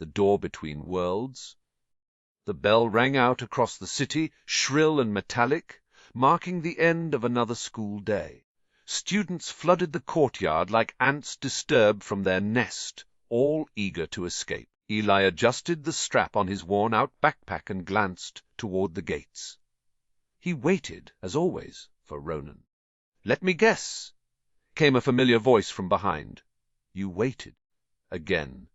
the door between worlds. The bell rang out across the city, shrill and metallic, marking the end of another school day. Students flooded the courtyard like ants disturbed from their nest, all eager to escape. Eli adjusted the strap on his worn-out backpack and glanced toward the gates. He waited, as always, for Ronan. "Let me guess," came a familiar voice from behind. "You waited." Again.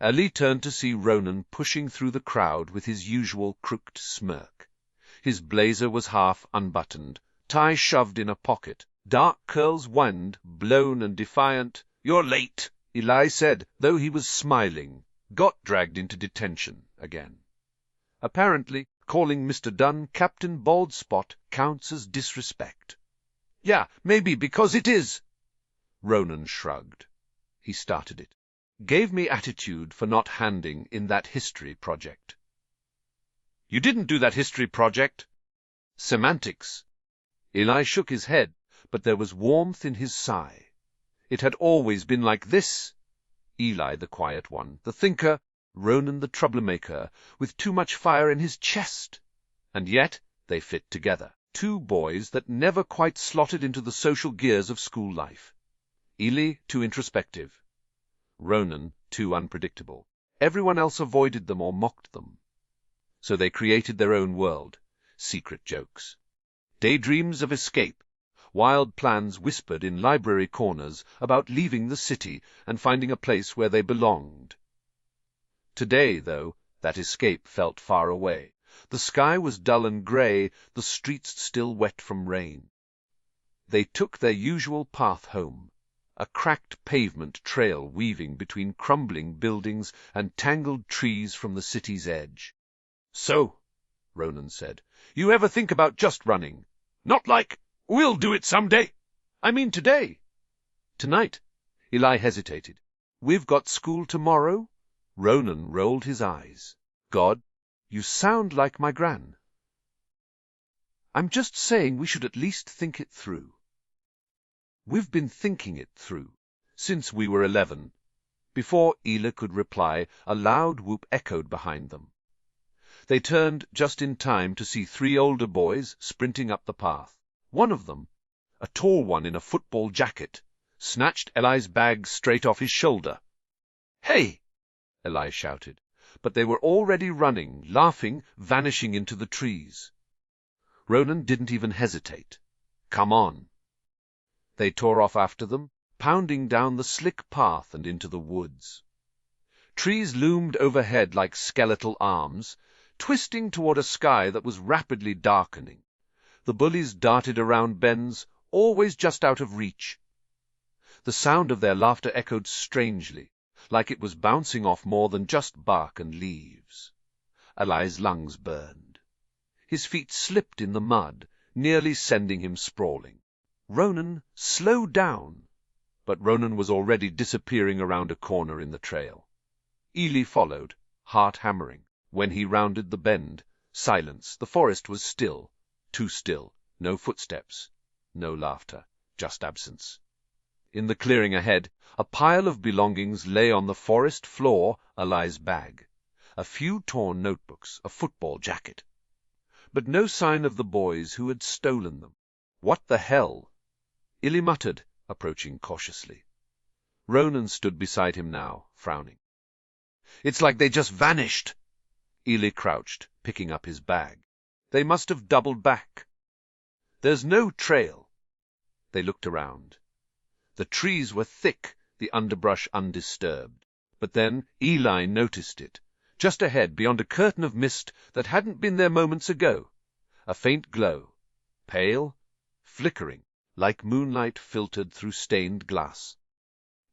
Eli turned to see Ronan pushing through the crowd with his usual crooked smirk. His blazer was half unbuttoned, tie shoved in a pocket, dark curls wind, blown and defiant. "You're late," Eli said, though he was smiling. "Got dragged into detention again." Apparently, calling Mr. Dunn Captain Baldspot counts as disrespect. "Yeah, maybe because it is." Ronan shrugged. He started it. "Gave me attitude for not handing in that history project." "You didn't do that history project." "Semantics." Eli shook his head, but there was warmth in his sigh. It had always been like this. Eli the quiet one, the thinker, Ronan the troublemaker, with too much fire in his chest. And yet they fit together. Two boys that never quite slotted into the social gears of school life. Eli too introspective. Ronan too unpredictable. Everyone else avoided them or mocked them. So they created their own world. Secret jokes. Daydreams of escape. Wild plans whispered in library corners about leaving the city and finding a place where they belonged. Today, though, that escape felt far away. The sky was dull and grey, the streets still wet from rain. They took their usual path home, a cracked pavement trail weaving between crumbling buildings and tangled trees from the city's edge. "So," Ronan said, "you ever think about just running? Not like, we'll do it someday. I mean today." "Tonight." Eli hesitated. "We've got school tomorrow?" Ronan rolled his eyes. "God, you sound like my gran." "I'm just saying we should at least think it through." "We've been thinking it through since we were 11. Before Eli could reply, a loud whoop echoed behind them. They turned just in time to see 3 older boys sprinting up the path. One of them, a tall one in a football jacket, snatched Eli's bag straight off his shoulder. "Hey!" Eli shouted, but they were already running, laughing, vanishing into the trees. Ronan didn't even hesitate. "Come on." They tore off after them, pounding down the slick path and into the woods. Trees loomed overhead like skeletal arms, twisting toward a sky that was rapidly darkening. The bullies darted around bends, always just out of reach. The sound of their laughter echoed strangely, like it was bouncing off more than just bark and leaves. Eli's lungs burned. His feet slipped in the mud, nearly sending him sprawling. "Ronan, slow down!" But Ronan was already disappearing around a corner in the trail. Eli followed, heart hammering. When he rounded the bend, silence. The forest was still, too still. No footsteps, no laughter, just absence. In the clearing ahead, a pile of belongings lay on the forest floor, Eli's bag. A few torn notebooks, a football jacket. But no sign of the boys who had stolen them. "What the hell?" Eli muttered, approaching cautiously. Ronan stood beside him now, frowning. "It's like they just vanished." Eli crouched, picking up his bag. "They must have doubled back." "There's no trail." They looked around. The trees were thick, the underbrush undisturbed. But then Eli noticed it, just ahead beyond a curtain of mist that hadn't been there moments ago. A faint glow, pale, flickering, like moonlight filtered through stained glass.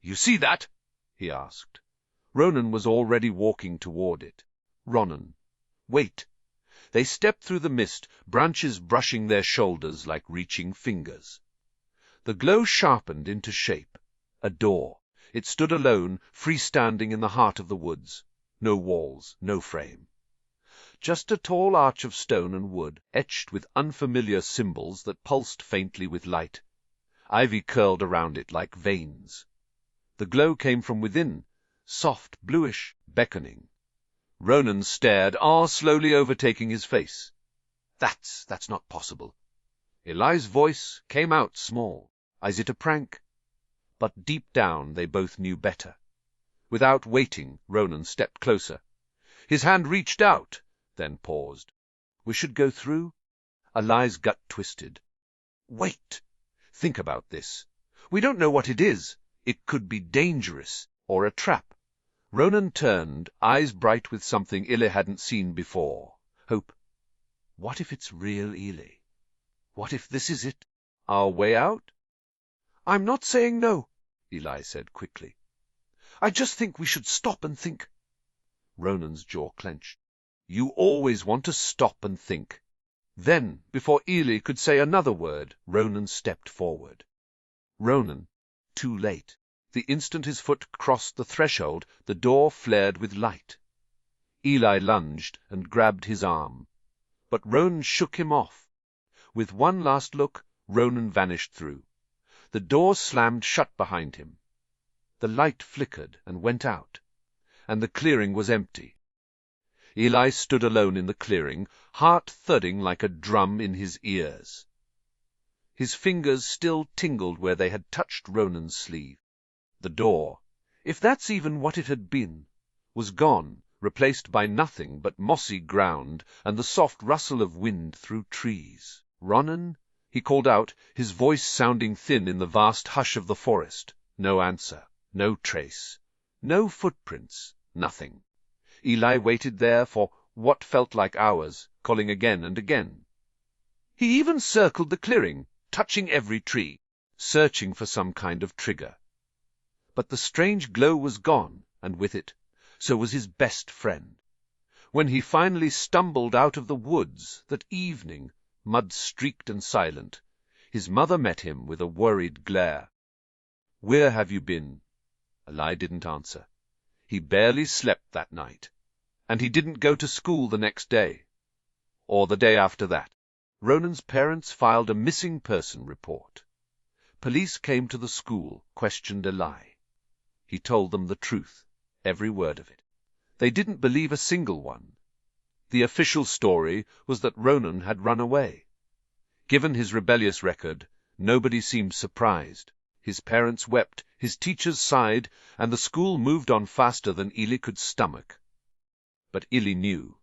"You see that?" he asked. Ronan was already walking toward it. "Ronan, wait." They stepped through the mist, branches brushing their shoulders like reaching fingers. The glow sharpened into shape. A door. It stood alone, freestanding in the heart of the woods. No walls, no frame. Just a tall arch of stone and wood, etched with unfamiliar symbols that pulsed faintly with light. Ivy curled around it like veins. The glow came from within, soft, bluish, beckoning. Ronan stared, R slowly overtaking his face. That's not possible. Eli's voice came out small. Is it a prank? But deep down they both knew better. Without waiting, Ronan stepped closer. His hand reached out, then paused. We should go through? Eli's gut twisted. Wait! Think about this. We don't know what it is. It could be dangerous, or a trap. Ronan turned, eyes bright with something Eli hadn't seen before. Hope. What if it's real, Eli? What if this is it? Our way out? I'm not saying no, Eli said quickly. I just think we should stop and think. Ronan's jaw clenched. You always want to stop and think. Then, before Eli could say another word, Ronan stepped forward. Ronan, too late. The instant his foot crossed the threshold, the door flared with light. Eli lunged and grabbed his arm. But Ronan shook him off. With one last look, Ronan vanished through. The door slammed shut behind him. The light flickered and went out, and the clearing was empty. Eli stood alone in the clearing, heart thudding like a drum in his ears. His fingers still tingled where they had touched Ronan's sleeve. The door, if that's even what it had been, was gone, replaced by nothing but mossy ground and the soft rustle of wind through trees. Ronan? He called out, his voice sounding thin in the vast hush of the forest. No answer, no trace, no footprints, nothing. Eli waited there for what felt like hours, calling again and again. He even circled the clearing, touching every tree, searching for some kind of trigger. But the strange glow was gone, and with it, so was his best friend. When he finally stumbled out of the woods that evening, mud-streaked and silent, his mother met him with a worried glare. Where have you been? Eli didn't answer. He barely slept that night, and he didn't go to school the next day, or the day after that. Ronan's parents filed a missing person report. Police came to the school, questioned Eli. He told them the truth, every word of it. They didn't believe a single one. The official story was that Ronan had run away. Given his rebellious record, nobody seemed surprised. His parents wept, his teachers sighed, and the school moved on faster than Eli could stomach. But Eli knew.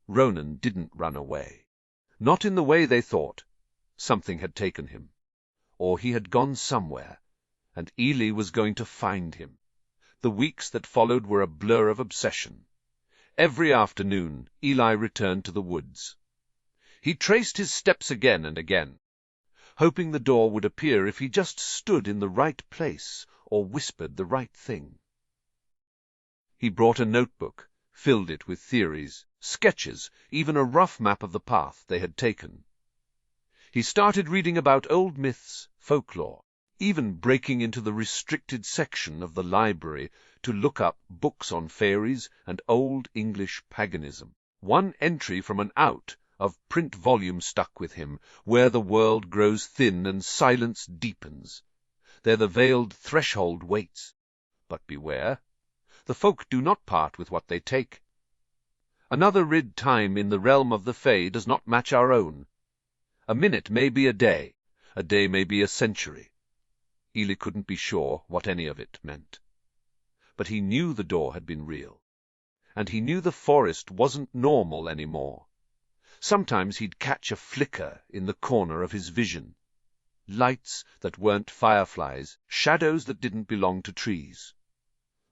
Ronan didn't run away. Not in the way they thought. Something had taken him. Or he had gone somewhere, and Eli was going to find him. The weeks that followed were a blur of obsession. Every afternoon, Eli returned to the woods. He traced his steps again and again, hoping the door would appear if he just stood in the right place or whispered the right thing. He brought a notebook, filled it with theories, sketches, even a rough map of the path they had taken. He started reading about old myths, folklore, even breaking into the restricted section of the library to look up books on fairies and old English paganism. One entry from an out of print volume stuck with him, where the world grows thin and silence deepens. There the veiled threshold waits. But beware, the folk do not part with what they take. Another rid time in the realm of the Fae does not match our own. A minute may be a day may be a century. Eli couldn't be sure what any of it meant. But he knew the door had been real, and he knew the forest wasn't normal anymore. Sometimes he'd catch a flicker in the corner of his vision. Lights that weren't fireflies, shadows that didn't belong to trees.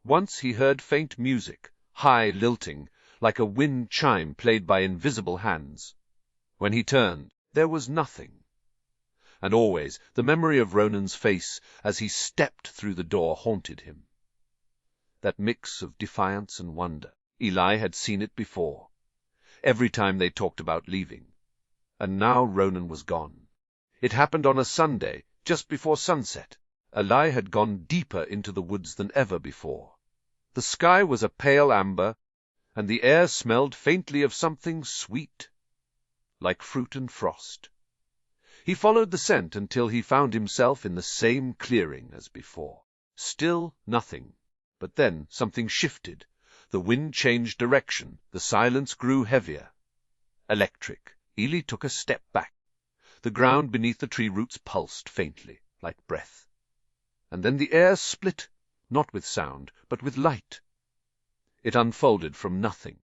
Once he heard faint music, high lilting, like a wind chime played by invisible hands. When he turned, there was nothing. And always the memory of Ronan's face as he stepped through the door haunted him. That mix of defiance and wonder. Eli had seen it before, every time they talked about leaving. And now Ronan was gone. It happened on a Sunday, just before sunset. Eli had gone deeper into the woods than ever before. The sky was a pale amber, and the air smelled faintly of something sweet, like fruit and frost. He followed the scent until he found himself in the same clearing as before. Still nothing. But then something shifted. The wind changed direction. The silence grew heavier. Electric. Eli took a step back. The ground beneath the tree roots pulsed faintly, like breath. And then the air split, not with sound, but with light. It unfolded from nothing,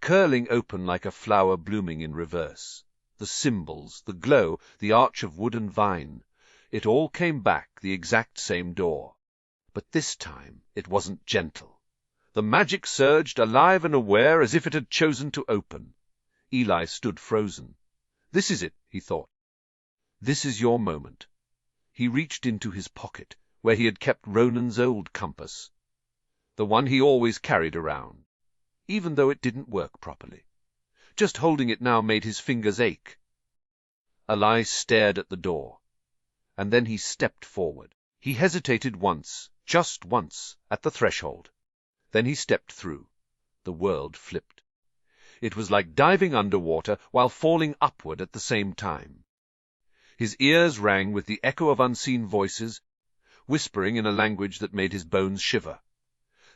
curling open like a flower blooming in reverse. The symbols, the glow, the arch of wood and vine, it all came back the exact same door. But this time it wasn't gentle. The magic surged, alive and aware, as if it had chosen to open. Eli stood frozen. This is it, he thought. This is your moment. He reached into his pocket, where he had kept Ronan's old compass, the one he always carried around, even though it didn't work properly. Just holding it now made his fingers ache. Eli stared at the door, and then he stepped forward. He hesitated once, just once, at the threshold. Then he stepped through. The world flipped. It was like diving underwater while falling upward at the same time. His ears rang with the echo of unseen voices, whispering in a language that made his bones shiver.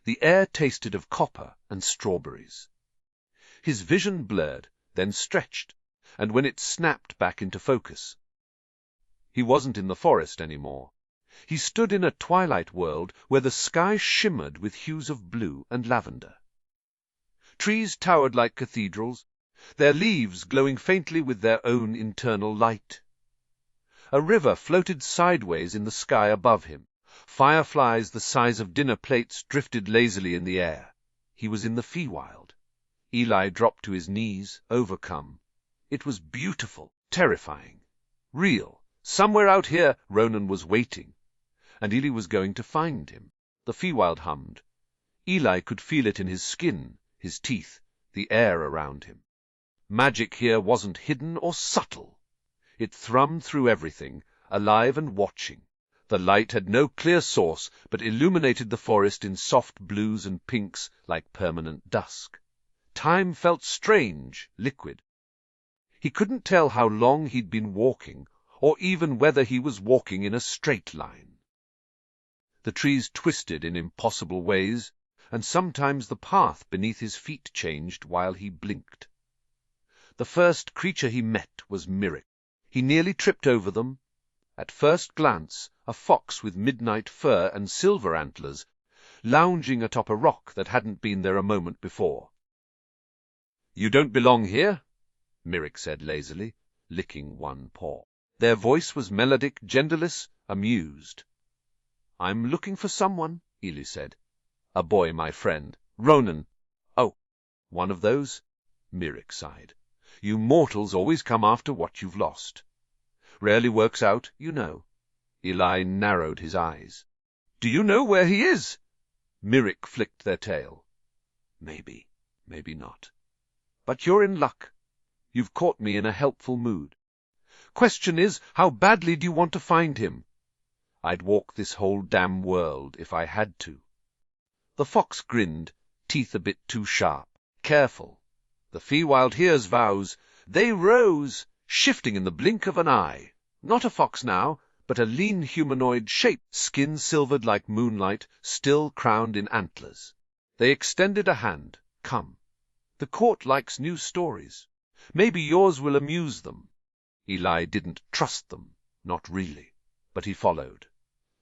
The air tasted of copper and strawberries. His vision blurred, then stretched, and when it snapped back into focus, he wasn't in the forest anymore. He stood in a twilight world where the sky shimmered with hues of blue and lavender. Trees towered like cathedrals, their leaves glowing faintly with their own internal light. A river floated sideways in the sky above him. Fireflies the size of dinner plates drifted lazily in the air. He was in the Feywild. Eli dropped to his knees, overcome. It was beautiful, terrifying, real. Somewhere out here Ronan was waiting, and Eli was going to find him. The Feywild hummed. Eli could feel it in his skin, his teeth, the air around him. Magic here wasn't hidden or subtle. It thrummed through everything, alive and watching. The light had no clear source, but illuminated the forest in soft blues and pinks like permanent dusk. Time felt strange, liquid. He couldn't tell how long he'd been walking, or even whether he was walking in a straight line. The trees twisted in impossible ways, and sometimes the path beneath his feet changed while he blinked. The first creature he met was Mirek. He nearly tripped over them. At first glance, a fox with midnight fur and silver antlers, lounging atop a rock that hadn't been there a moment before. "You don't belong here," Mirek said lazily, licking one paw. Their voice was melodic, genderless, amused. "I'm looking for someone," Eli said. "A boy, my friend. Ronan." "Oh, one of those?" Mirek sighed. "You mortals always come after what you've lost. Rarely works out, you know." Eli narrowed his eyes. "Do you know where he is?" Mirek flicked their tail. "Maybe, maybe not. But you're in luck. You've caught me in a helpful mood. Question is, how badly do you want to find him?" "I'd walk this whole damn world if I had to." The fox grinned, teeth a bit too sharp. "Careful. The Feywild hears vows. They rose, shifting in the blink of an eye. Not a fox now, but a lean humanoid shape, skin silvered like moonlight, still crowned in antlers. They extended a hand. Come. The court likes new stories. Maybe yours will amuse them." Eli didn't trust them, not really, but he followed.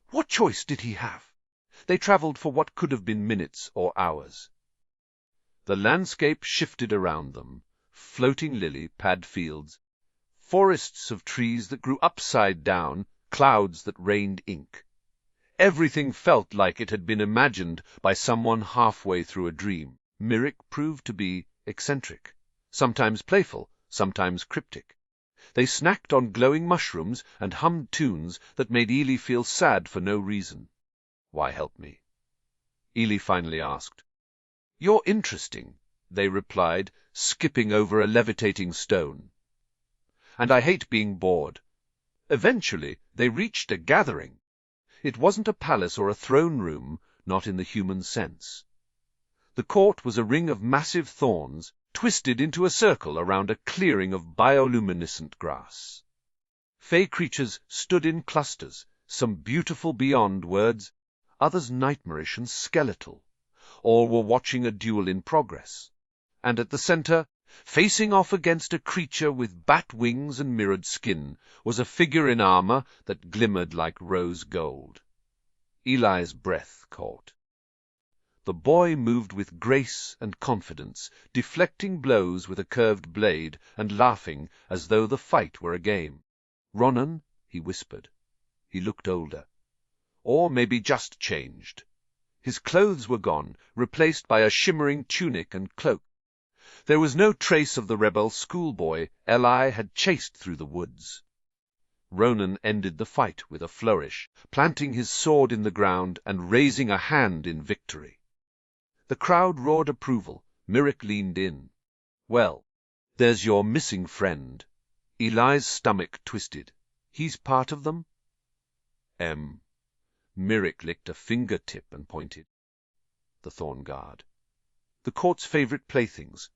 What choice did he have? They traveled for what could have been minutes or hours. The landscape shifted around them, floating lily-pad fields, forests of trees that grew upside down, clouds that rained ink. Everything felt like it had been imagined by someone halfway through a dream. Mirek proved to be eccentric, sometimes playful, sometimes cryptic. They snacked on glowing mushrooms and hummed tunes that made Eli feel sad for no reason. "Why help me?" Eli finally asked. "You're interesting," they replied, skipping over a levitating stone. "And I hate being bored." Eventually, they reached a gathering. It wasn't a palace or a throne room, not in the human sense. The court was a ring of massive thorns, twisted into a circle around a clearing of bioluminescent grass. Fey creatures stood in clusters, some beautiful beyond words, others nightmarish and skeletal. All were watching a duel in progress. And at the center, facing off against a creature with bat wings and mirrored skin, was a figure in armor that glimmered like rose gold. Eli's breath caught. The boy moved with grace and confidence, deflecting blows with a curved blade and laughing as though the fight were a game. "Ronan," he whispered. He looked older. Or maybe just changed. His clothes were gone, replaced by a shimmering tunic and cloak. There was no trace of the rebel schoolboy Eli had chased through the woods. Ronan ended the fight with a flourish, planting his sword in the ground and raising a hand in victory. The crowd roared approval. Myrick leaned in. "Well, there's your missing friend." Eli's stomach twisted. "He's part of them?" Myrick licked a fingertip and pointed. "The Thorn Guard. The court's favorite playthings.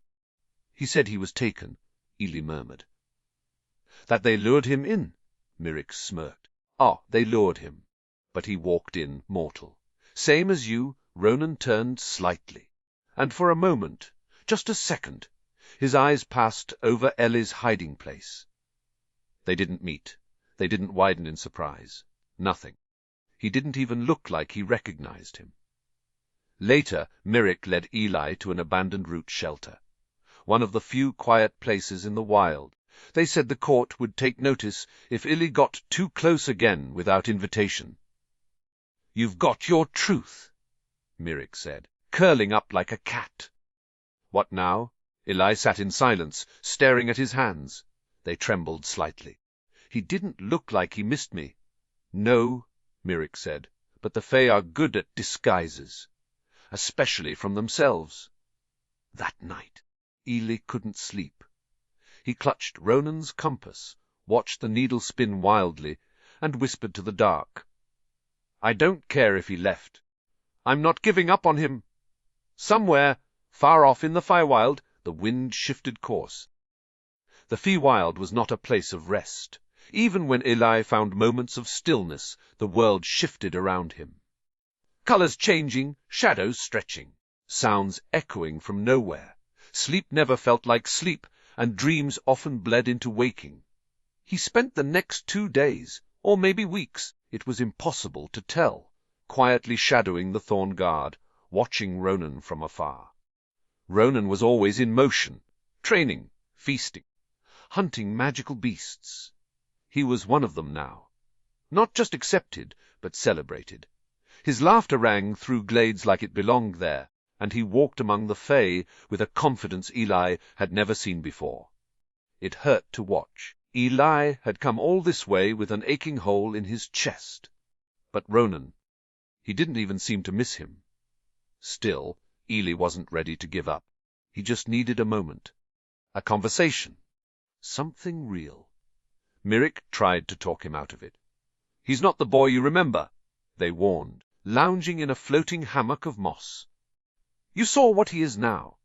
He said he was taken," Eli murmured. "That they lured him in?" Myrick smirked. "Ah, they lured him. But he walked in mortal. Same as you." Ronan turned slightly, and for a moment, just a second, his eyes passed over Ellie's hiding place. They didn't meet. They didn't widen in surprise. Nothing. He didn't even look like he recognized him. Later, Myrick led Eli to an abandoned root shelter, one of the few quiet places in the wild. They said the court would take notice if Eli got too close again without invitation. "You've got your truth," Myrick said, curling up like a cat. "What now?" Eli sat in silence, staring at his hands. They trembled slightly. "He didn't look like he missed me." "No," Myrick said, "but the Fae are good at disguises, especially from themselves." That night, Eli couldn't sleep. He clutched Ronan's compass, watched the needle spin wildly, and whispered to the dark, "I don't care if he left. I'm not giving up on him." Somewhere, far off in the Feywild, the wind shifted course. The Feywild was not a place of rest. Even when Eli found moments of stillness, the world shifted around him. Colors changing, shadows stretching, sounds echoing from nowhere. Sleep never felt like sleep, and dreams often bled into waking. He spent the next 2 days, or maybe weeks, it was impossible to tell, quietly shadowing the Thorn Guard, watching Ronan from afar. Ronan was always in motion, training, feasting, hunting magical beasts. He was one of them now. Not just accepted, but celebrated. His laughter rang through glades like it belonged there, and he walked among the Fae with a confidence Eli had never seen before. It hurt to watch. Eli had come all this way with an aching hole in his chest. But Ronan, he didn't even seem to miss him. Still, Eli wasn't ready to give up. He just needed a moment. A conversation. Something real. Myrick tried to talk him out of it. "He's not the boy you remember," they warned, lounging in a floating hammock of moss. "You saw what he is now."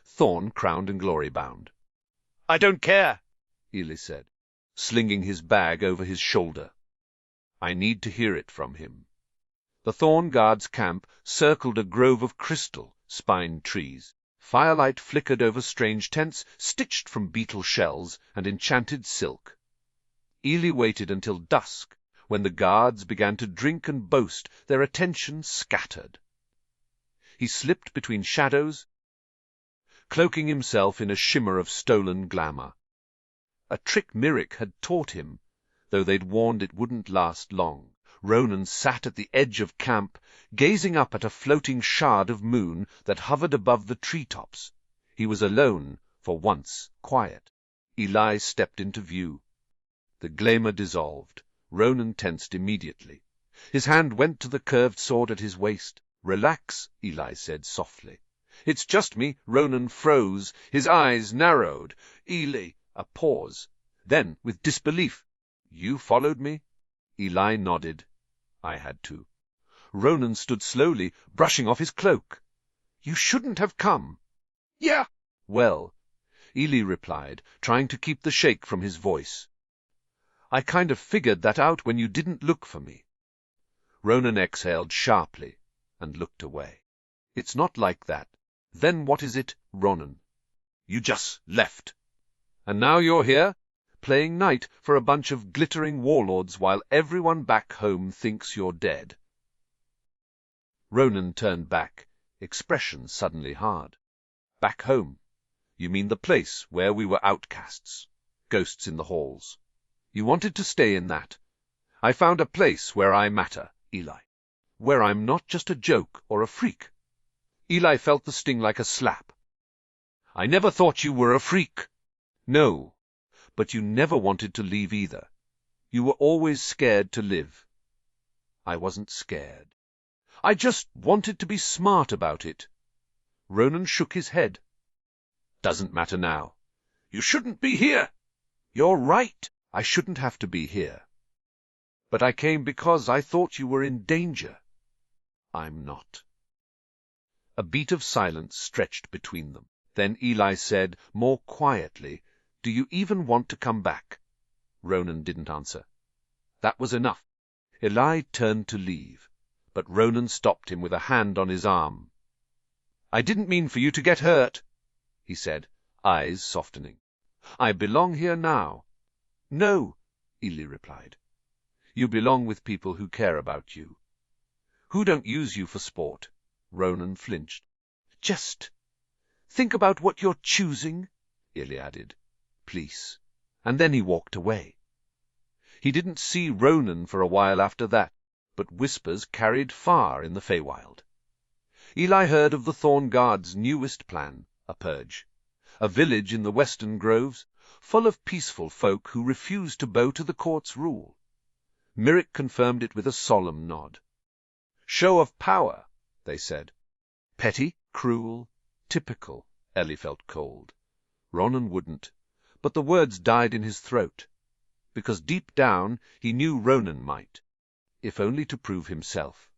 Thorn crowned and glory-bound. "I don't care," Eli said, slinging his bag over his shoulder. "I need to hear it from him." The Thorn Guard's camp circled a grove of crystal, spined trees. Firelight flickered over strange tents stitched from beetle shells and enchanted silk. Eli waited until dusk, when the guards began to drink and boast, their attention scattered. He slipped between shadows, cloaking himself in a shimmer of stolen glamour. A trick Myrick had taught him, though they'd warned it wouldn't last long. Ronan sat at the edge of camp, gazing up at a floating shard of moon that hovered above the treetops. He was alone, for once, quiet. Eli stepped into view. The glamour dissolved. Ronan tensed immediately. His hand went to the curved sword at his waist. "Relax," Eli said softly. "It's just me." Ronan froze, his eyes narrowed. "Eli," a pause. Then, with disbelief, "You followed me?" Eli nodded. "I had to." Ronan stood slowly, brushing off his cloak. "You shouldn't have come." "Yeah." "Well," Eli replied, trying to keep the shake from his voice, "I kind of figured that out when you didn't look for me." Ronan exhaled sharply and looked away. It's not like that. Then what is it, Ronan? You just left. And now you're here, playing knight for a bunch of glittering warlords while everyone back home thinks you're dead. Ronan turned back, expression suddenly hard. Back home? You mean the place where we were outcasts, ghosts in the halls. You wanted to stay in that. I found a place where I matter, Eli. Where I'm not just a joke or a freak. Eli felt the sting like a slap. I never thought you were a freak. No, but you never wanted to leave either. You were always scared to live. I wasn't scared. I just wanted to be smart about it. Ronan shook his head. Doesn't matter now. You shouldn't be here. You're right. I shouldn't have to be here. But I came because I thought you were in danger. I'm not. A beat of silence stretched between them. Then Eli said, more quietly, Do you even want to come back? Ronan didn't answer. That was enough. Eli turned to leave, but Ronan stopped him with a hand on his arm. I didn't mean for you to get hurt, he said, eyes softening. I belong here now. No, Eli replied. You belong with people who care about you. Who don't use you for sport. Ronan flinched. Just think about what you're choosing, Eli added. Please. And then he walked away. He didn't see Ronan for a while after that, but whispers carried far in the Feywild. Eli heard of the Thorn Guard's newest plan, a purge. A village in the western groves, full of peaceful folk who refused to bow to the court's rule. Myrick confirmed it with a solemn nod. Show of power, they said. Petty, cruel, typical. Eli felt cold. Ronan wouldn't, but the words died in his throat, because deep down he knew Ronan might, if only to prove himself.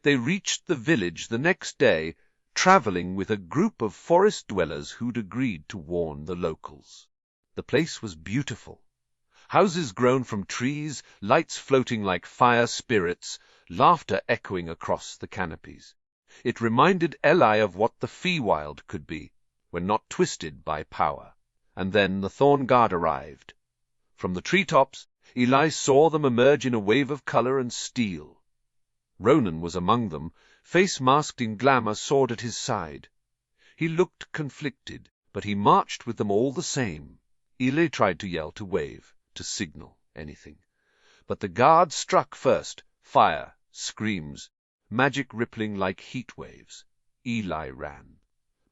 They reached the village the next day, travelling with a group of forest dwellers who'd agreed to warn the locals. The place was beautiful. Houses grown from trees, lights floating like fire spirits, laughter echoing across the canopies. It reminded Eli of what the Feywild could be, when not twisted by power. And then the Thorn Guard arrived. From the treetops, Eli saw them emerge in a wave of color and steel. Ronan was among them, face masked in glamour, sword at his side. He looked conflicted, but he marched with them all the same. Eli tried to yell, to wave, to signal, anything. But the guard struck first, fire, screams, magic rippling like heat waves. Eli ran,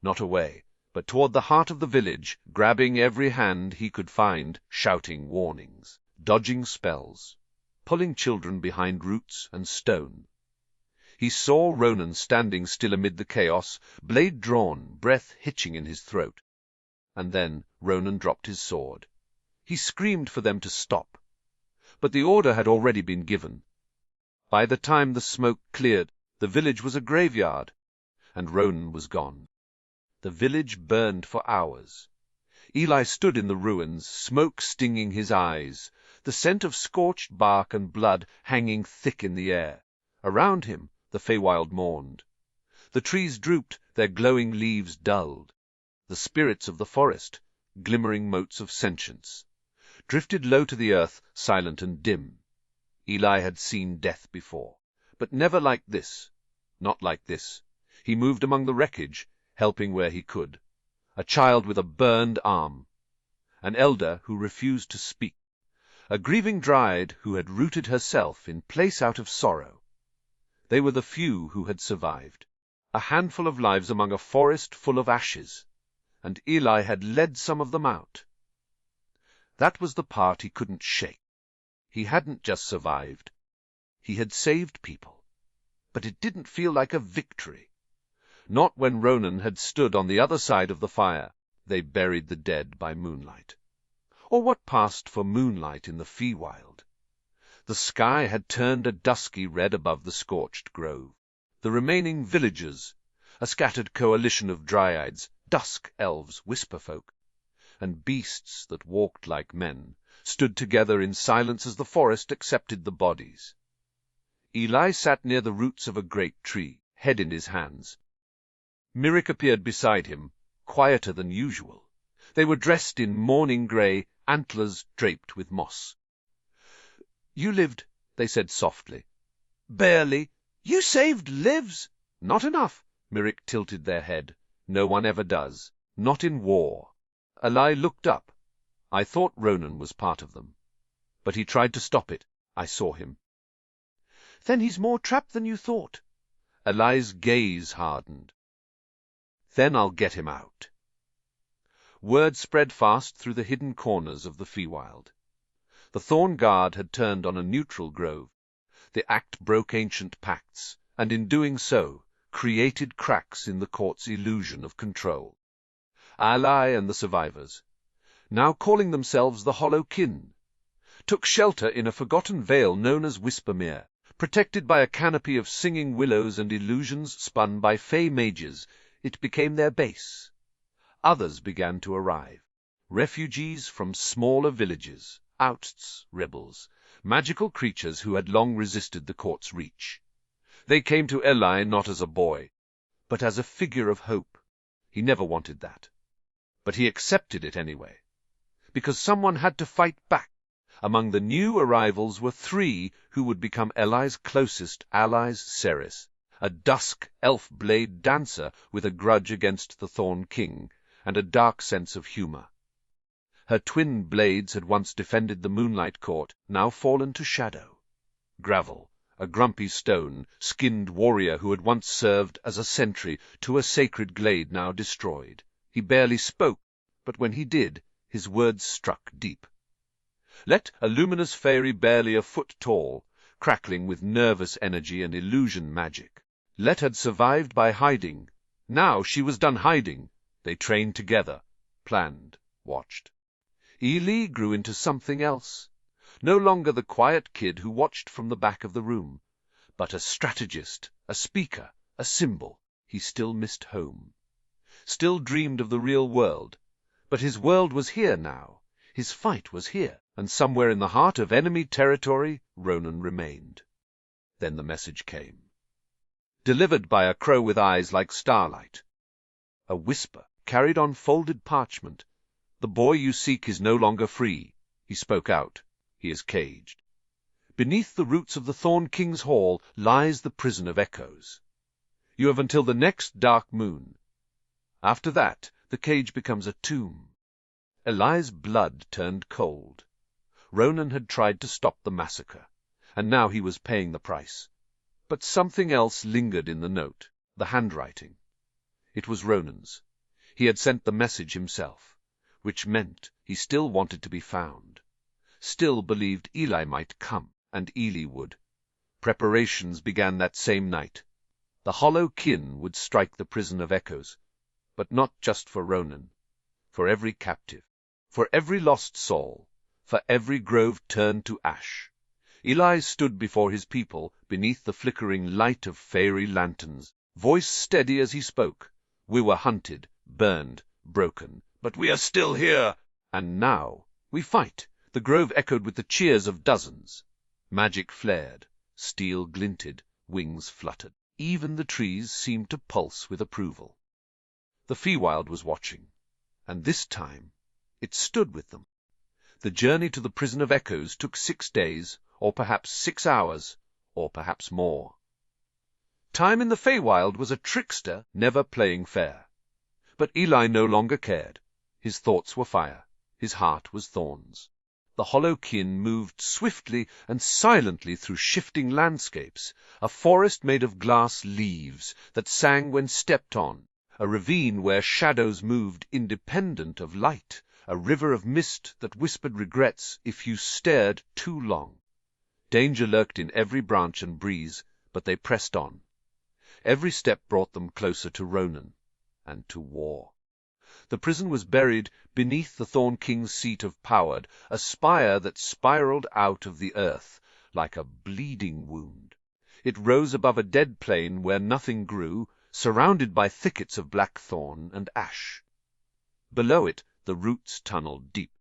not away, but toward the heart of the village, grabbing every hand he could find, shouting warnings, dodging spells, pulling children behind roots and stone. He saw Ronan standing still amid the chaos, blade drawn, breath hitching in his throat. And then Ronan dropped his sword. He screamed for them to stop. But the order had already been given. By the time the smoke cleared, the village was a graveyard, and Ronan was gone. The village burned for hours. Eli stood in the ruins, smoke stinging his eyes, the scent of scorched bark and blood hanging thick in the air. Around him, the Feywild mourned. The trees drooped, their glowing leaves dulled. The spirits of the forest, glimmering motes of sentience, drifted low to the earth, silent and dim. Eli had seen death before, but never like this. Not like this. He moved among the wreckage, helping where he could. A child with a burned arm. An elder who refused to speak. A grieving dryad who had rooted herself in place out of sorrow. They were the few who had survived. A handful of lives among a forest full of ashes. And Eli had led some of them out. That was the part he couldn't shake. He hadn't just survived. He had saved people. But it didn't feel like a victory. Not when Ronan had stood on the other side of the fire. They buried the dead by moonlight. Or what passed for moonlight in the Feywild? The sky had turned a dusky red above the scorched grove. The remaining villagers, a scattered coalition of dryads, dusk elves, whisperfolk, and beasts that walked like men, stood together in silence as the forest accepted the bodies. Eli sat near the roots of a great tree, head in his hands. Myrick appeared beside him, quieter than usual. They were dressed in mourning grey, antlers draped with moss. "You lived," they said softly. "Barely." "You saved lives." "Not enough." Myrick tilted their head. "No one ever does. Not in war." Eli looked up. I thought Ronan was part of them. But he tried to stop it. I saw him. "Then he's more trapped than you thought." Eli's gaze hardened. "Then I'll get him out." Word spread fast through the hidden corners of the Feywild. The Thorn Guard had turned on a neutral grove. The act broke ancient pacts, and in doing so, created cracks in the court's illusion of control. Eli and the survivors, now calling themselves the Hollow Kin, took shelter in a forgotten vale known as Whispermere, protected by a canopy of singing willows and illusions spun by fey mages. It became their base. Others began to arrive, refugees from smaller villages, outcasts, rebels, magical creatures who had long resisted the court's reach. They came to Eli not as a boy, but as a figure of hope. He never wanted that. But he accepted it anyway, because someone had to fight back. Among the new arrivals were 3 who would become Eli's closest allies: Ceres, a dusk elf blade dancer with a grudge against the Thorn King, and a dark sense of humor. Her twin blades had once defended the Moonlight Court, now fallen to shadow. Gravel, a grumpy stone, skinned warrior who had once served as a sentry to a sacred glade now destroyed. He barely spoke, but when he did, his words struck deep. Let a luminous fairy barely a foot tall, crackling with nervous energy and illusion magic. Let had survived by hiding. Now she was done hiding. They trained together, planned, watched. Eli grew into something else. No longer the quiet kid who watched from the back of the room, but a strategist, a speaker, a symbol. He still missed home. Still dreamed of the real world. But his world was here now. His fight was here. And somewhere in the heart of enemy territory, Ronan remained. Then the message came. Delivered by a crow with eyes like starlight. A whisper, carried on folded parchment. "The boy you seek is no longer free." He spoke out. "He is caged. Beneath the roots of the Thorn King's Hall lies the prison of echoes. You have until the next dark moon. After that, the cage becomes a tomb." Eli's blood turned cold. Ronan had tried to stop the massacre, and now he was paying the price. But something else lingered in the note, the handwriting. It was Ronan's. He had sent the message himself, which meant he still wanted to be found, still believed Eli might come, and Eli would. Preparations began that same night. The Hollow Kin would strike the prison of echoes, but not just for Ronan, for every captive, for every lost soul, for every grove turned to ash. Eli stood before his people, beneath the flickering light of fairy lanterns, voice steady as he spoke. "We were hunted, burned, broken, but we are still here. And now we fight." The grove echoed with the cheers of dozens. Magic flared, steel glinted, wings fluttered. Even the trees seemed to pulse with approval. The Feywild was watching, and this time it stood with them. The journey to the prison of echoes took 6 days, or perhaps 6 hours, or perhaps more. Time in the Feywild was a trickster never playing fair. But Eli no longer cared. His thoughts were fire. His heart was thorns. The Hollow Kin moved swiftly and silently through shifting landscapes, a forest made of glass leaves that sang when stepped on, a ravine where shadows moved independent of light, a river of mist that whispered regrets if you stared too long. Danger lurked in every branch and breeze, but they pressed on. Every step brought them closer to Ronan, and to war. The prison was buried beneath the Thorn King's seat of power, a spire that spiraled out of the earth like a bleeding wound. It rose above a dead plain where nothing grew, surrounded by thickets of blackthorn and ash. Below it, the roots tunneled deep.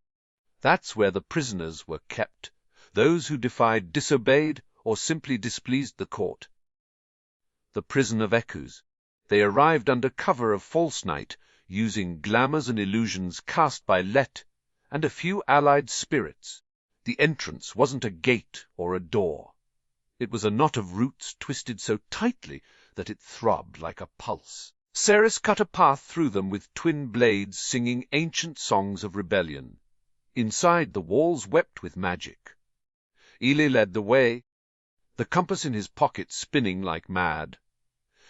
That's where the prisoners were kept, those who defied, disobeyed, or simply displeased the court. the prison of echoes. They arrived under cover of false night, using glamours and illusions cast by Let and a few allied spirits. The entrance wasn't a gate or a door. It was a knot of roots twisted so tightly that it throbbed like a pulse. Ceres cut a path through them with twin blades singing ancient songs of rebellion. Inside, the walls wept with magic. Eli led the way, the compass in his pocket spinning like mad.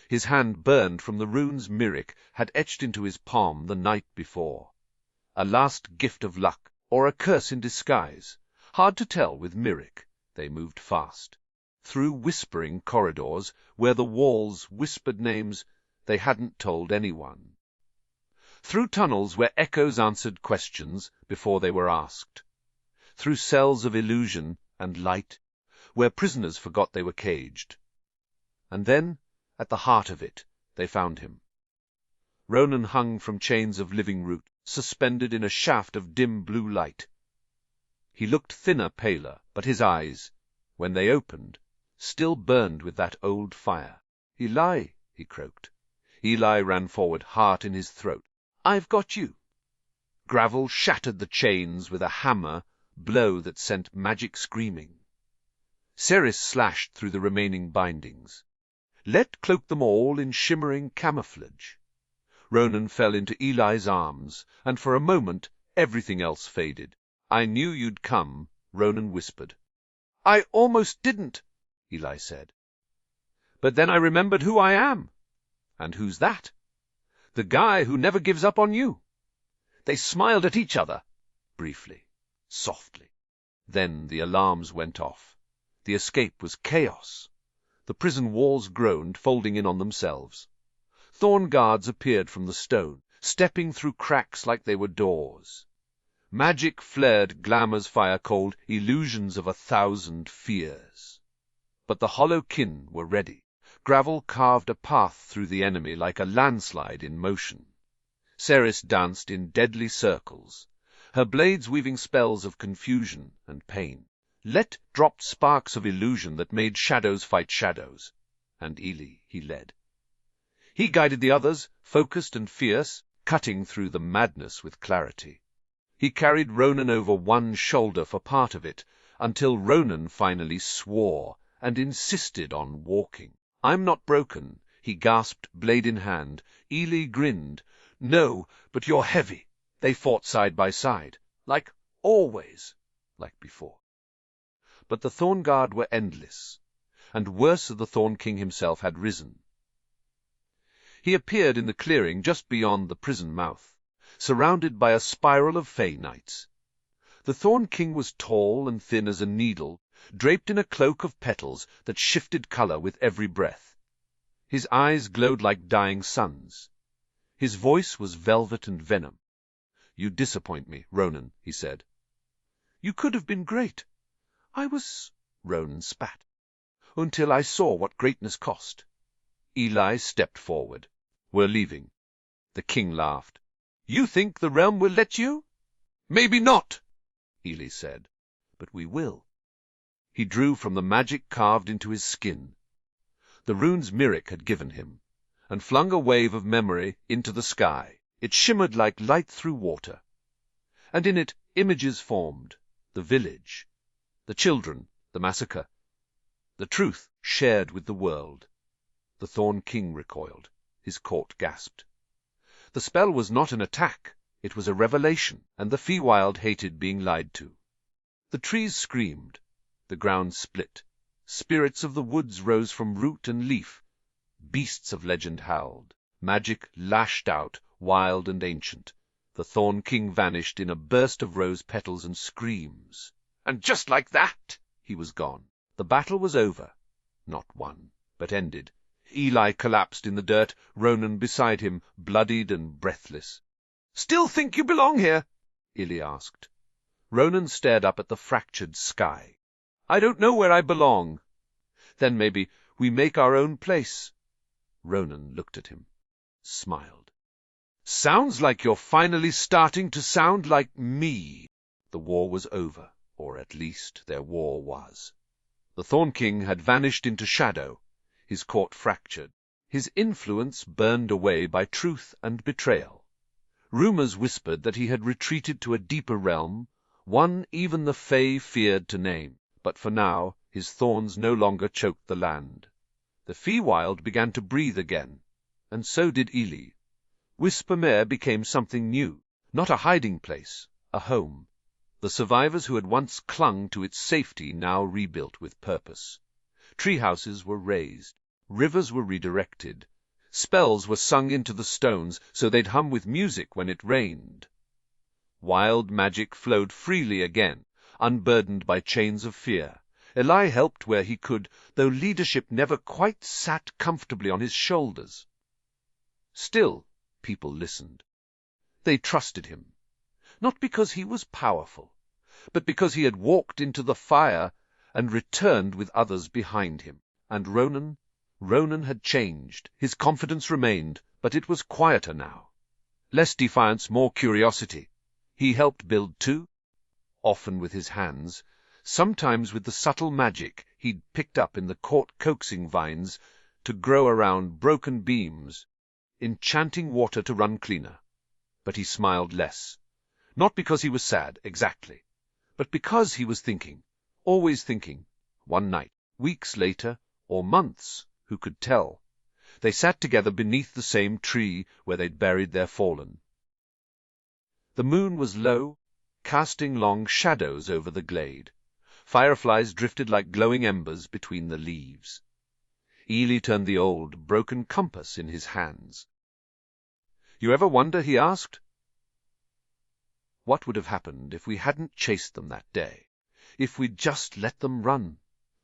His hand burned from the runes Myrick had etched into his palm the night before. A last gift of luck, or a curse in disguise. Hard to tell with Myrick. They moved fast. Through whispering corridors, where the walls whispered names they hadn't told anyone. Through tunnels where echoes answered questions before they were asked. Through cells of illusion and light, where prisoners forgot they were caged. And then, at the heart of it, they found him. Ronan hung from chains of living root, suspended in a shaft of dim blue light. He looked thinner, paler, but his eyes, when they opened, still burned with that old fire. "Eli," he croaked. Eli ran forward, heart in his throat. "I've got you." Gravel shattered the chains with a hammer blow that sent magic screaming. Ceres slashed through the remaining bindings. Let cloaked them all in shimmering camouflage. Ronan fell into Eli's arms, and for a moment everything else faded. "I knew you'd come," Ronan whispered. "I almost didn't," Eli said. "But then I remembered who I am." "And who's that?" "The guy who never gives up on you." They smiled at each other, briefly, softly. Then the alarms went off. The escape was chaos. The prison walls groaned, folding in on themselves. Thorn guards appeared from the stone, stepping through cracks like they were doors. Magic flared glamours fire-cold, illusions of 1,000 fears. But the hollow kin were ready. Gravel carved a path through the enemy like a landslide in motion. Ceres danced in deadly circles, her blades weaving spells of confusion and pain. Let dropped sparks of illusion that made shadows fight shadows, and Eli he led. He guided the others, focused and fierce, cutting through the madness with clarity. He carried Ronan over one shoulder for part of it, until Ronan finally swore and insisted on walking. "I'm not broken," he gasped, blade in hand. Eli grinned. "No, but you're heavy." They fought side by side, like always, like before. But the Thorn Guard were endless, and worse, the Thorn King himself had risen. He appeared in the clearing just beyond the prison mouth, surrounded by a spiral of Fey knights. The Thorn King was tall and thin as a needle, draped in a cloak of petals that shifted color with every breath. His eyes glowed like dying suns. His voice was velvet and venom. "You disappoint me, Ronan," he said. "You could have been great." "I was—" Ronan spat. "Until I saw what greatness cost." Eli stepped forward. "We're leaving." The king laughed. "You think the realm will let you?" "Maybe not," Eli said. "But we will." He drew from the magic carved into his skin. The runes Myrick had given him, and flung a wave of memory into the sky. It shimmered like light through water. And in it images formed, the village, the children, the massacre, the truth shared with the world. The Thorn King recoiled. His court gasped. The spell was not an attack. It was a revelation, and the Feywild hated being lied to. The trees screamed. The ground split. Spirits of the woods rose from root and leaf. Beasts of legend howled. Magic lashed out, wild and ancient. The Thorn King vanished in a burst of rose petals and screams. And just like that, he was gone. The battle was over. Not won, but ended. Eli collapsed in the dirt, Ronan beside him, bloodied and breathless. "Still think you belong here?" Eli asked. Ronan stared up at the fractured sky. "I don't know where I belong." "Then maybe we make our own place." Ronan looked at him, smiled. "Sounds like you're finally starting to sound like me." The war was over, or at least their war was. The Thorn King had vanished into shadow, his court fractured. his influence burned away by truth and betrayal. Rumors whispered that he had retreated to a deeper realm, one even the Fae feared to name. But for now, his thorns no longer choked the land. The Feywild began to breathe again, and so did Eli. Wispermere became something new, not a hiding place, a home. The survivors who had once clung to its safety now rebuilt with purpose. Tree houses were raised, rivers were redirected, spells were sung into the stones so they'd hum with music when it rained. Wild magic flowed freely again, unburdened by chains of fear. Eli helped where he could, though leadership never quite sat comfortably on his shoulders. Still, people listened. They trusted him, not because he was powerful, but because he had walked into the fire and returned with others behind him. And Ronan had changed. His confidence remained, but it was quieter now. Less defiance, more curiosity. He helped build too, often with his hands, sometimes with the subtle magic he'd picked up in the court coaxing vines to grow around broken beams, enchanting water to run cleaner. But he smiled less, not because he was sad, exactly, but because he was thinking, always thinking. One night, weeks later, or months, who could tell? They sat together beneath the same tree where they'd buried their fallen. The moon was low, casting long shadows over the glade. Fireflies drifted like glowing embers between the leaves. Eli turned the old, broken compass in his hands. "You ever wonder," he asked, "what would have happened if we hadn't chased them that day? If we'd just let them run?"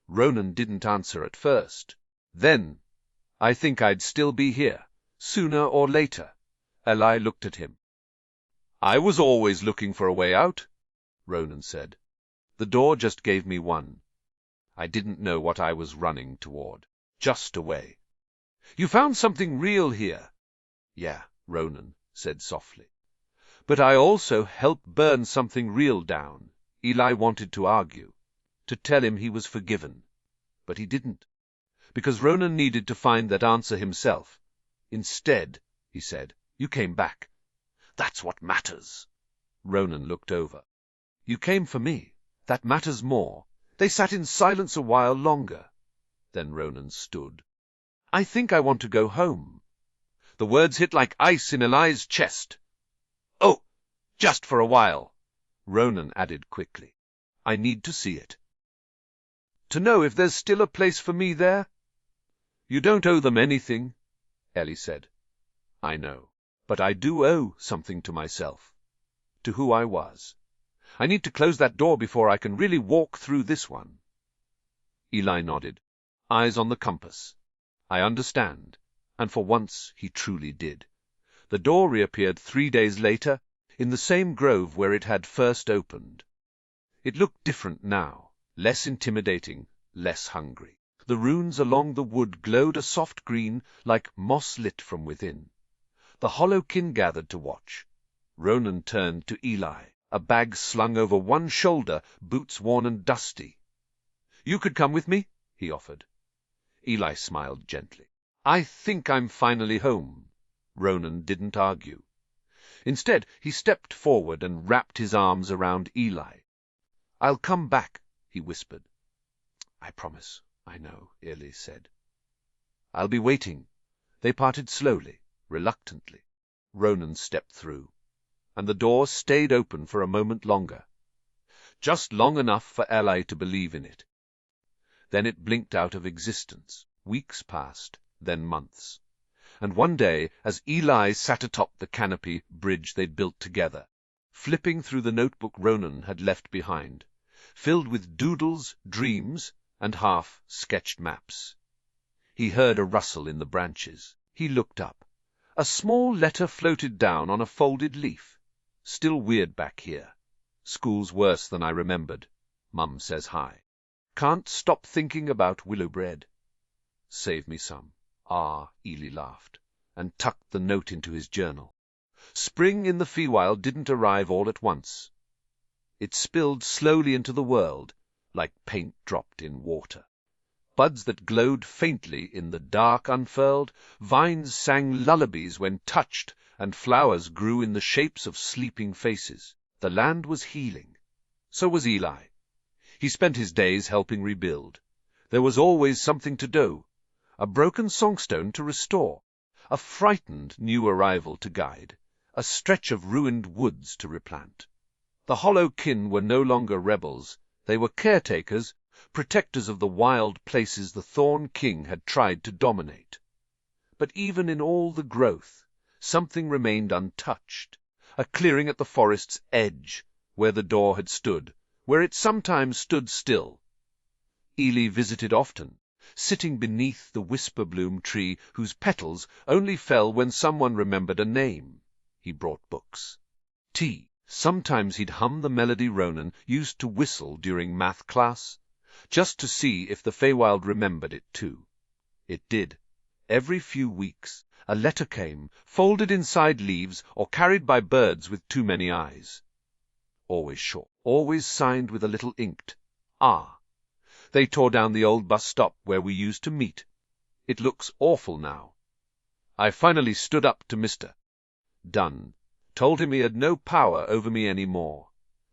Ronan didn't answer at first. "Then I think I'd still be here, sooner or later." Eli looked at him. "I was always looking for a way out," Ronan said. "The door just gave me one. I didn't know what I was running toward. Just a way." "You found something real here." "Yeah," Ronan said softly. "But I also helped burn something real down." Eli wanted to argue, to tell him he was forgiven. But he didn't, because Ronan needed to find that answer himself. "Instead," he said, "you came back. That's what matters." Ronan looked over. "You came for me. That matters more." They sat in silence a while longer. Then Ronan stood. "I think I want to go home." The words hit like ice in Eli's chest. "Oh, just for a while," Ronan added quickly. "I need to see it. To know if there's still a place for me there." "You don't owe them anything," Eli said. "I know, but I do owe something to myself, to who I was. I need to close that door before I can really walk through this one." Eli nodded, eyes on the compass. "I understand." And for once he truly did. The door reappeared 3 days later, in the same grove where it had first opened. It looked different now, less intimidating, less hungry. The runes along the wood glowed a soft green, like moss lit from within. The hollow kin gathered to watch. Ronan turned to Eli, a bag slung over one shoulder, boots worn and dusty. "You could come with me?" he offered. Eli smiled gently. "I think I'm finally home." Ronan didn't argue. Instead, he stepped forward and wrapped his arms around Eli. "I'll come back," he whispered. "I promise, I know," Eli said. "I'll be waiting." They parted slowly, reluctantly. Ronan stepped through, and the door stayed open for a moment longer. Just long enough for Eli to believe in it. Then it blinked out of existence. Weeks passed, then months. And one day, as Eli sat atop the canopy bridge they'd built together, flipping through the notebook Ronan had left behind, filled with doodles, dreams, and half-sketched maps, he heard a rustle in the branches. He looked up. A small letter floated down on a folded leaf. "Still weird back here. School's worse than I remembered. Mum says hi. Can't stop thinking about willow bread. Save me some." "Ah," Eli laughed, and tucked the note into his journal. Spring in the Feywild didn't arrive all at once. It spilled slowly into the world, like paint dropped in water. Buds that glowed faintly in the dark unfurled, vines sang lullabies when touched, and flowers grew in the shapes of sleeping faces. The land was healing. So was Eli. He spent his days helping rebuild. There was always something to do, a broken songstone to restore, a frightened new arrival to guide, a stretch of ruined woods to replant. The hollow kin were no longer rebels. They were caretakers, protectors of the wild places the Thorn King had tried to dominate. But even in all the growth, something remained untouched, a clearing at the forest's edge, where the door had stood, where it sometimes stood still. Eli visited often, sitting beneath the whisper-bloom tree whose petals only fell when someone remembered a name. He brought books. Tea. Sometimes he'd hum the melody Ronan used to whistle during math class, just to see if the Feywild remembered it too. It did. Every few weeks a letter came, folded inside leaves or carried by birds with too many eyes. Always short, always signed with a little inked R. They tore down the old bus stop where we used to meet. It looks awful now. I finally stood up to Mr. Dunn. Told him he had no power over me any more.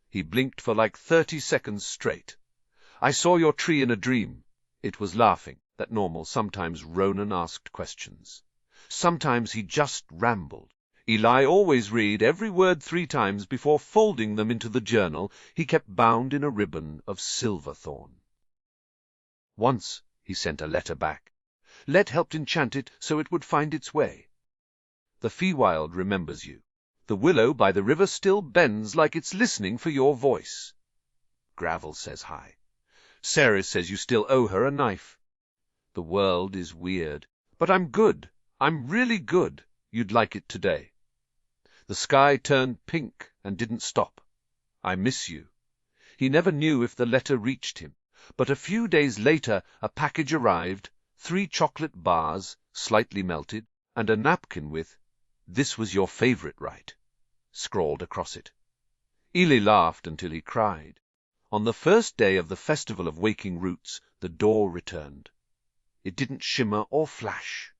He blinked for like 30 seconds straight. I saw your tree in a dream. It was laughing. That normal. Sometimes Ronan asked questions. Sometimes he just rambled. Eli always read every word 3 times before folding them into the journal he kept bound in a ribbon of silverthorn. Once he sent a letter back. Let helped enchant it so it would find its way. The Feywild remembers you. The willow by the river still bends like it's listening for your voice. Gravel says hi. Ceres says you still owe her a knife. The world is weird, but I'm good. I'm really good. You'd like it today. The sky turned pink and didn't stop. I miss you. He never knew if the letter reached him, but a few days later a package arrived, 3 chocolate bars, slightly melted, and a napkin with, "This was your favorite, right?" scrawled across it. Eli laughed until he cried. On the first day of the Festival of Waking Roots, the door returned. It didn't shimmer or flash.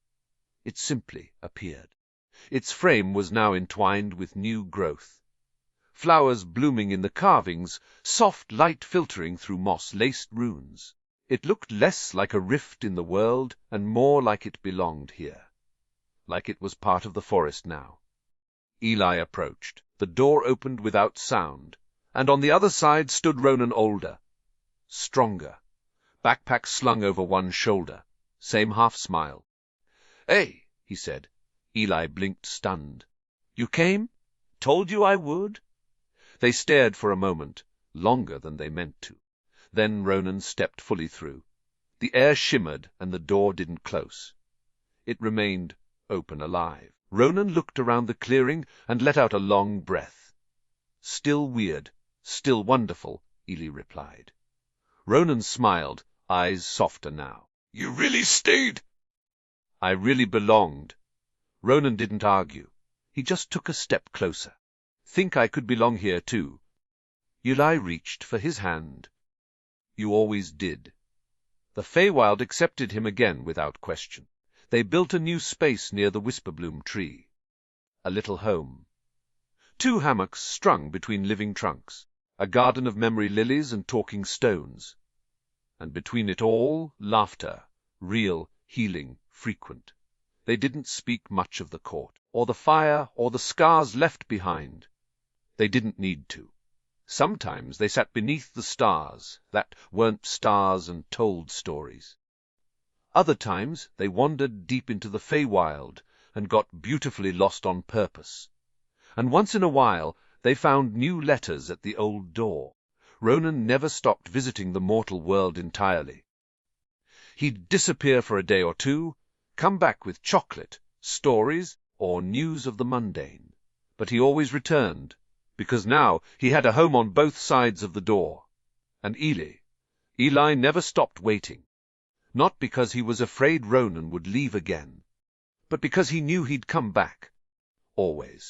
It simply appeared. Its frame was now entwined with new growth. Flowers blooming in the carvings, soft light filtering through moss-laced runes. It looked less like a rift in the world and more like it belonged here. Like it was part of the forest now. Eli approached. The door opened without sound, and on the other side stood Ronan older, stronger, backpack slung over one shoulder, same half-smile. "Hey," he said. Eli blinked, stunned. "You came? Told you I would?" They stared for a moment, longer than they meant to. Then Ronan stepped fully through. The air shimmered, and the door didn't close. It remained open alive. Ronan looked around the clearing and let out a long breath. "Still weird, still wonderful," Eli replied. Ronan smiled, eyes softer now. "You really stayed?" "I really belonged." Ronan didn't argue. He just took a step closer. "Think I could belong here too." Eli reached for his hand. "You always did." The Feywild accepted him again without question. They built a new space near the whisperbloom tree. A little home. 2 hammocks strung between living trunks. A garden of memory lilies and talking stones. And between it all, laughter, real, healing, frequent. They didn't speak much of the court, or the fire, or the scars left behind. They didn't need to. Sometimes they sat beneath the stars, that weren't stars, and told stories. Other times they wandered deep into the Feywild and got beautifully lost on purpose. And once in a while they found new letters at the old door. Ronan never stopped visiting the mortal world entirely. He'd disappear for a day or 2, come back with chocolate, stories, or news of the mundane. But he always returned, because now he had a home on both sides of the door. And Eli never stopped waiting. Not because he was afraid Ronan would leave again, but because he knew he'd come back. Always.